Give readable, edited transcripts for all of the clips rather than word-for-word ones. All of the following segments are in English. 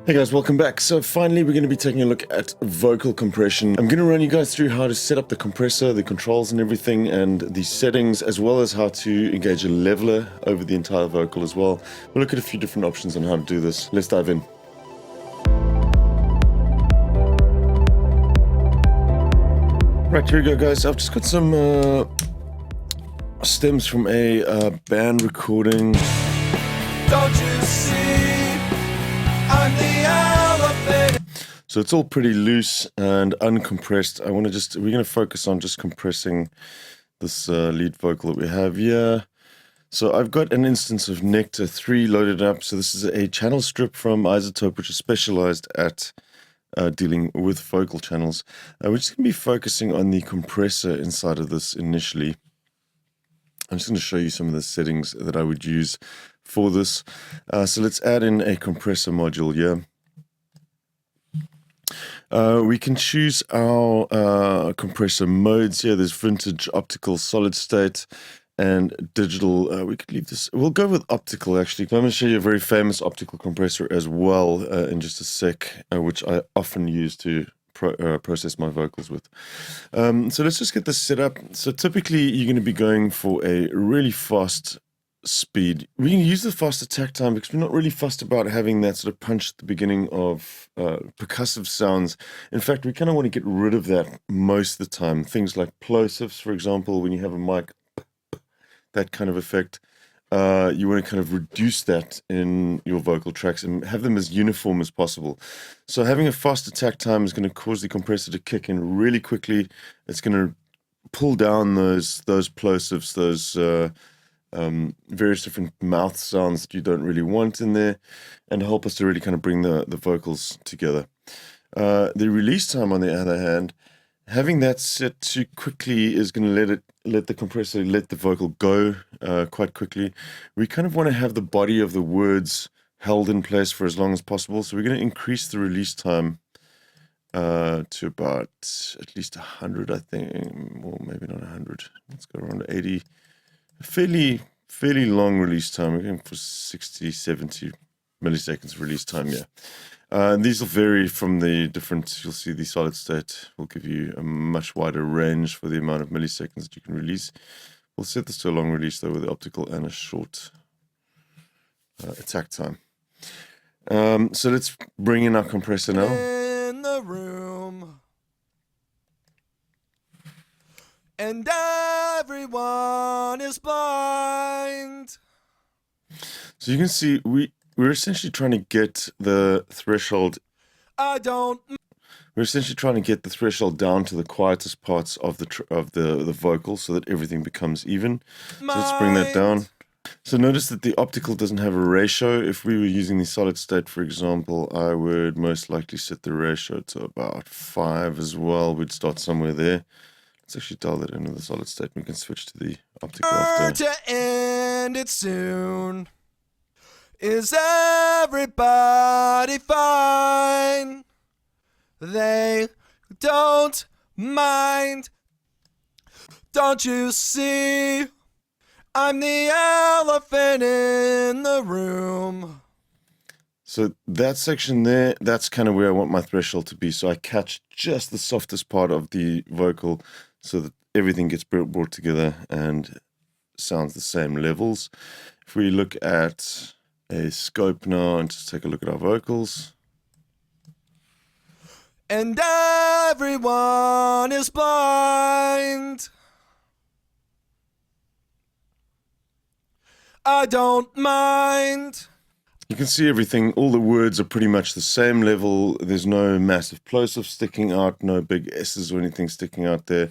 Hey guys, welcome back. So finally we're going to be taking a look at vocal compression. I'm going to run you guys through how to set up the compressor, the controls and everything, and the settings, as well as how to engage a leveler over the entire vocal as well. We'll look at a few different options on how to do this. Let's dive in. Right, here we go guys. I've just got some stems from a band recording. Don't you see? I'm the elephant. So it's all pretty loose and uncompressed. We're going to focus on just compressing this lead vocal that we have here. So I've got an instance of Nectar 3 loaded up. So this is a channel strip from iZotope, which is specialized at dealing with vocal channels. We're just going to be focusing on the compressor inside of this initially. I'm just going to show you some of the settings that I would use for this. So let's add in a compressor module here. We can choose our compressor modes here. There's vintage, optical, solid state, and digital. We could leave this. We'll go with optical actually. I'm going to show you a very famous optical compressor as well in just a sec, which I often use to process my vocals with. So let's just get this set up. So typically you're going to be going for a really fast speed. We can use the fast attack time because we're not really fussed about having that sort of punch at the beginning of percussive sounds. In fact, we kind of want to get rid of that most of the time. Things like plosives, for example, when you have a mic, that kind of effect. You want to kind of reduce that in your vocal tracks and have them as uniform as possible. So having a fast attack time is going to cause the compressor to kick in really quickly. It's going to pull down those plosives, those various different mouth sounds that you don't really want in there, and help us to really kind of bring the vocals together. The release time, on the other hand, having that set too quickly is going to let the compressor let the vocal go quite quickly. We kind of want to have the body of the words held in place for as long as possible. So we're going to increase the release time to about at least 100, I think. Well, maybe not 100. Let's go around 80. Fairly long release time. We're going for 60, 70 milliseconds release time here. And these will vary from the different, you'll see the solid state will give you a much wider range for the amount of milliseconds that you can release. We'll set this to a long release though with the optical and a short attack time. So let's bring in our compressor now. In the room, and everyone is blind. So you can see we're essentially trying to get the threshold. We're essentially trying to get the threshold down to the quietest parts of the vocal so that everything becomes even. So let's bring that down. So notice that the optical doesn't have a ratio. If we were using the solid state, for example, I would most likely set the ratio to about 5 as well. We'd start somewhere there. Let's actually dial that into the solid state. We can switch to the optical after. To end it soon. Is everybody fine? They don't mind. Don't you see? I'm the elephant in the room. So that section there, that's kind of where I want my threshold to be. So I catch just the softest part of the vocal so that everything gets brought together and sounds the same levels. If we look at a scope now and just take a look at our vocals. And everyone is blind. I don't mind. You can see everything, all the words are pretty much the same level. There's no massive plosive sticking out, no big S's or anything sticking out there.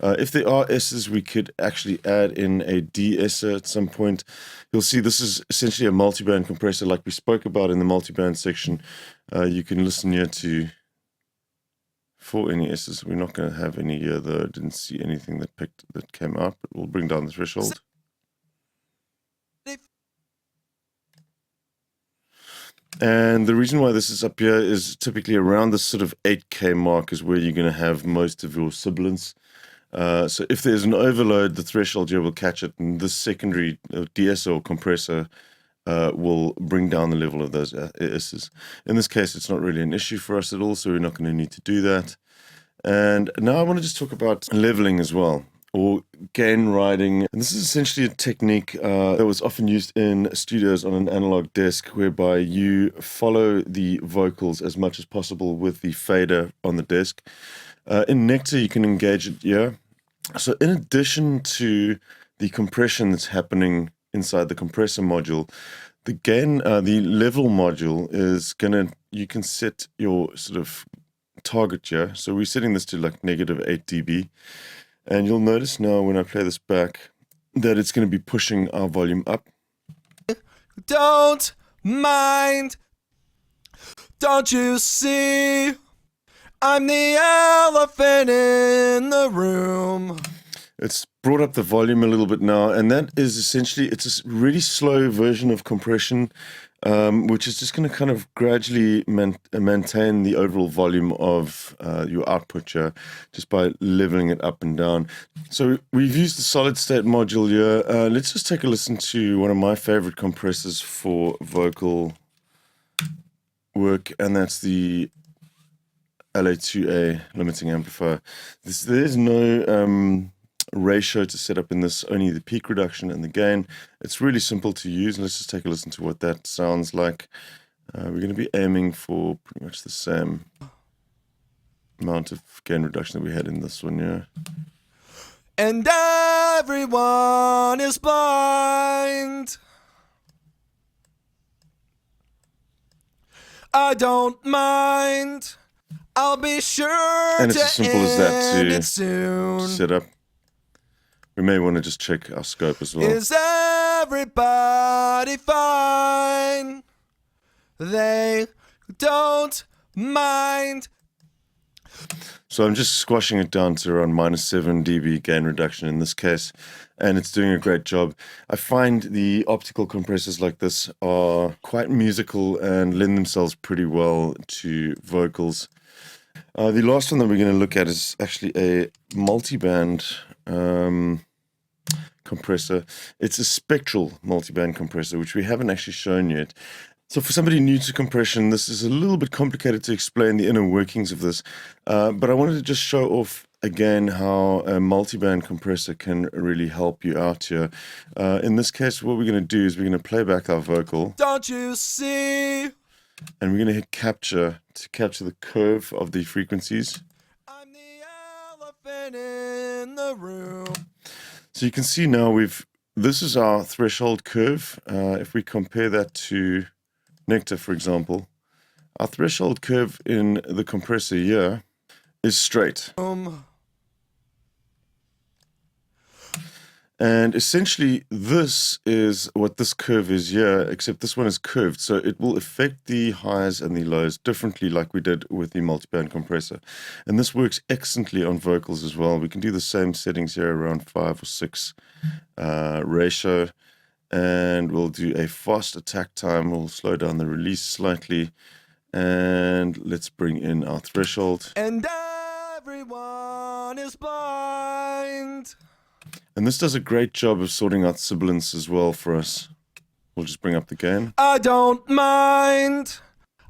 If there are S's, we could actually add in a de-esser at some point. You'll see this is essentially a multiband compressor like we spoke about in the multiband section. You can listen here for any S's. We're not going to have any here though. I didn't see anything that came out, but we'll bring down the threshold. And the reason why this is up here is typically around the sort of 8K mark is where you're going to have most of your sibilants. So if there's an overload, the threshold here will catch it, and this secondary de-esser or compressor will bring down the level of those S's. In this case, it's not really an issue for us at all, so we're not going to need to do that. And now I want to just talk about leveling as well, or gain riding. And this is essentially a technique that was often used in studios on an analog desk, whereby you follow the vocals as much as possible with the fader on the desk. In Nectar, you can engage it here. So in addition to the compression that's happening inside the compressor module, the gain, the level module is you can set your sort of target here. So we're setting this to like -8 dB. And you'll notice now when I play this back that it's going to be pushing our volume up. Don't mind. Don't you see? I'm the elephant in the room. It's brought up the volume a little bit now, and that is essentially, it's a really slow version of compression, which is just going to kind of gradually maintain the overall volume of your output here, just by leveling it up and down. So we've used the solid state module here. Let's just take a listen to one of my favorite compressors for vocal work, and that's the LA2A limiting amplifier. There's no ratio to set up in this, only the peak reduction and the gain. It's really simple to use. Let's just take a listen to what that sounds like. We're going to be aiming for pretty much the same amount of gain reduction that we had in this one, yeah. And everyone is blind. I don't mind. I'll be sure And it's to as simple as that end to it soon. set up. We may want to just check our scope as well. Is everybody fine? They don't mind. So I'm just squashing it down to around -7 dB gain reduction in this case, and it's doing a great job. I find the optical compressors like this are quite musical and lend themselves pretty well to vocals. The last one that we're going to look at is actually a multiband compressor. It's a spectral multiband compressor, which we haven't actually shown yet. So for somebody new to compression, this is a little bit complicated to explain the inner workings of this, but I wanted to just show off again how a multiband compressor can really help you out here. In this case, what we're going to do is we're going to play back our vocal. Don't you see? And we're going to hit capture to capture the curve of the frequencies. I'm the elephant in the room. So you can see now this is our threshold curve. If we compare that to Nectar, for example, our threshold curve in the compressor here is straight. And essentially, this is what this curve is here, except this one is curved. So it will affect the highs and the lows differently, like we did with the multiband compressor. And this works excellently on vocals as well. We can do the same settings here, around 5 or 6 ratio. And we'll do a fast attack time. We'll slow down the release slightly. And let's bring in our threshold. And everyone is blind. And this does a great job of sorting out sibilance as well for us. We'll just bring up the gain. I don't mind.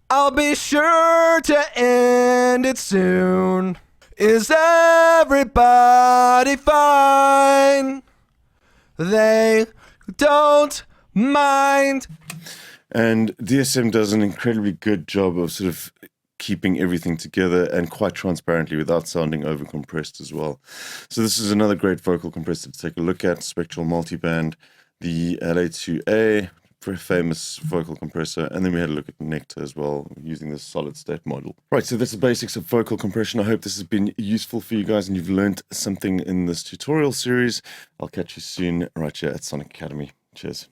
I'll be sure to end it soon. Is everybody fine? They don't mind. And DSM does an incredibly good job of sort of keeping everything together and quite transparently without sounding overcompressed as well. So this is another great vocal compressor to take a look at, spectral multiband, the LA2A, very famous vocal compressor, and then we had a look at Nectar as well, using this solid state model. Right, so that's the basics of vocal compression. I hope this has been useful for you guys and you've learned something in this tutorial series. I'll catch you soon right here at Sonic Academy. Cheers.